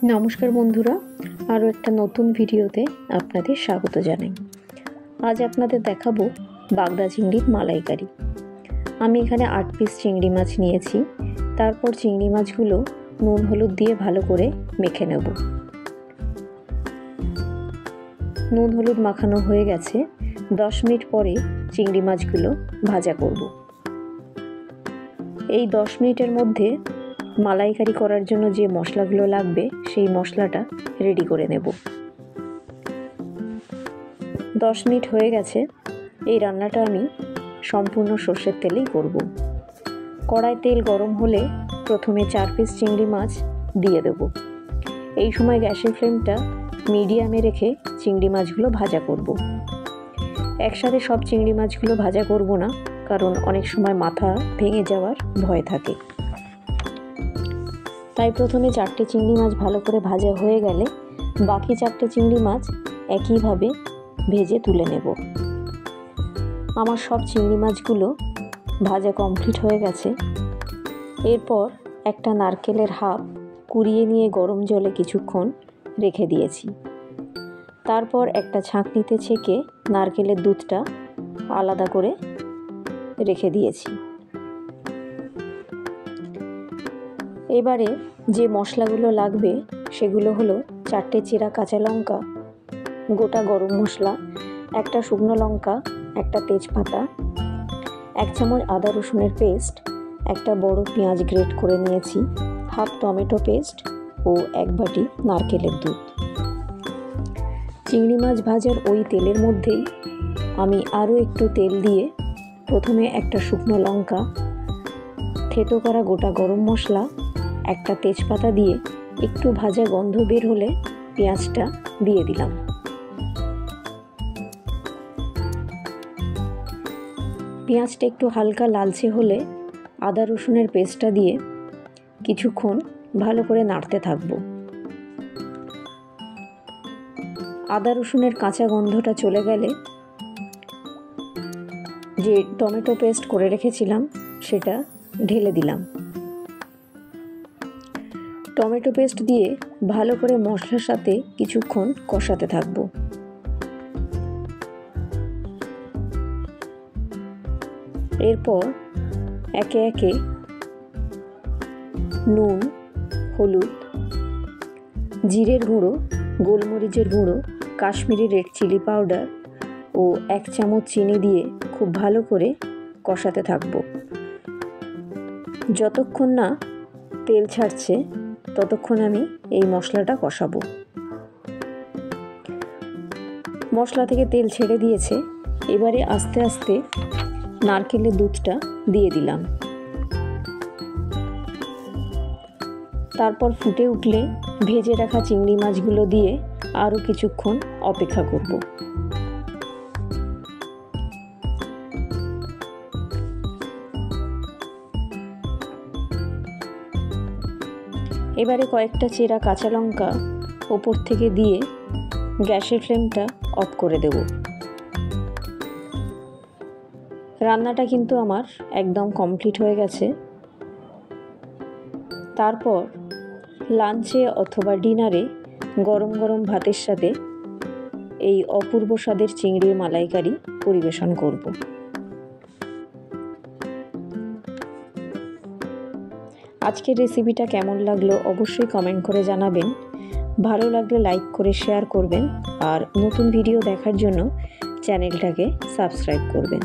নমস্কার বন্ধুরা, আরও একটা নতুন ভিডিওতে আপনাদের স্বাগত জানাই। আজ আপনাদের দেখাবো বাগদা চিংড়ির মালাইকারি। আমি এখানে 8 পিস চিংড়ি মাছ নিয়েছি। তারপর চিংড়ি মাছগুলো নুন হলুদ দিয়ে ভালো করে মেখে নেব। নুন হলুদ মাখানো হয়ে গেছে। 10 মিনিট পরে চিংড়ি মাছগুলো ভাজা করব। এই 10 মিনিটের মধ্যে মালাইকারি করার জন্য যে মশলাগুলো লাগবে সেই মশলাটা রেডি করে নেব। 10 মিনিট হয়ে গেছে। এই রান্নাটা আমি সম্পূর্ণ সর্ষের তেলেই করব। কড়াই তেল গরম হলে প্রথমে 4 পিস চিংড়ি মাছ দিয়ে দেব। এই সময় গ্যাসের ফ্লেমটা মিডিয়ামে রেখে চিংড়ি মাছগুলো ভাজা করব। একসাথে সব চিংড়ি মাছগুলো ভাজা করব না, কারণ অনেক সময় মাথা ভেঙে যাওয়ার ভয় থাকে। তাই প্রথমে 4টে চিংড়ি মাছ ভালো করে ভাজা হয়ে গেলে বাকি 4টে চিংড়ি মাছ একইভাবে ভেজে তুলে নেব। আমার সব চিংড়ি মাছগুলো ভাজা কমপ্লিট হয়ে গেছে। এরপর একটা নারকেলের হাফ কুড়িয়ে নিয়ে গরম জলে কিছুক্ষণ রেখে দিয়েছি। তারপর একটা ছাঁকনিতে ছেঁকে নারকেলের দুধটা আলাদা করে রেখে দিয়েছি। এবারে যে মশলাগুলো লাগবে সেগুলো হলো 4টে চেরা কাঁচা লঙ্কা, গোটা গরম মশলা, একটা শুকনো লঙ্কা, একটা তেজপাতা, 1 চামচ আদা রসুনের পেস্ট, একটা বড় পেঁয়াজ গ্রেট করে নিয়েছি, হাফ টমেটো পেস্ট ও 1 বাটি নারকেলের দুধ। চিংড়ি মাছ ভাজার ওই তেলের মধ্যেই আমি আরও একটু তেল দিয়ে প্রথমে একটা শুকনো লঙ্কা, থেতো করা গোটা গরম মশলা, একটা তেজপাতা দিয়ে একটু ভাজা গন্ধ বের হলে পেঁয়াজটা দিয়ে দিলাম। পেঁয়াজটা একটু হালকা লালচে হলে আদা রসুনের পেস্টটা দিয়ে কিছুক্ষণ ভালো করে নাড়তে থাকবো। আদা রসুনের কাঁচা গন্ধটা চলে গেলে যে টমেটো পেস্ট করে রেখেছিলাম সেটা ঢেলে দিলাম। টমেটো পেস্ট দিয়ে ভালো করে মশলার সাথে কিছুক্ষণ কষাতে থাকব। এরপর একে একে নুন, হলুদ, জিরের গুঁড়ো, গোলমরিচের গুঁড়ো, কাশ্মীরি রেড চিলি পাউডার ও 1 চামচ চিনি দিয়ে খুব ভালো করে কষাতে থাকব। যতক্ষণ না তেল ছাড়ছে ততক্ষণ আমি এই মশলাটা কষাবো। মশলা থেকে তেল ছেড়ে দিয়েছে। এবারে আস্তে আস্তে নারকেলের দুধটা দিয়ে দিলাম। তারপর ফুটে উঠলে ভেজে রাখা চিংড়ি মাছগুলো দিয়ে আরও কিছুক্ষণ অপেক্ষা করব। এবারে কয়েকটা চেরা কাঁচা লঙ্কা ওপর থেকে দিয়ে গ্যাসের ফ্লেমটা অফ করে দেব। রান্নাটা কিন্তু আমার একদম কমপ্লিট হয়ে গেছে। তারপর লাঞ্চে অথবা ডিনারে গরম গরম ভাতের সাথে এই অপূর্ব স্বাদের চিংড়ির মালাইকারি পরিবেশন করব। আজকের রেসিপিটা কেমন লাগলো অবশ্যই কমেন্ট করে জানাবেন। ভালো লাগলে লাইক করে শেয়ার করবেন আর নতুন ভিডিও দেখার জন্য চ্যানেলটাকে সাবস্ক্রাইব করবেন।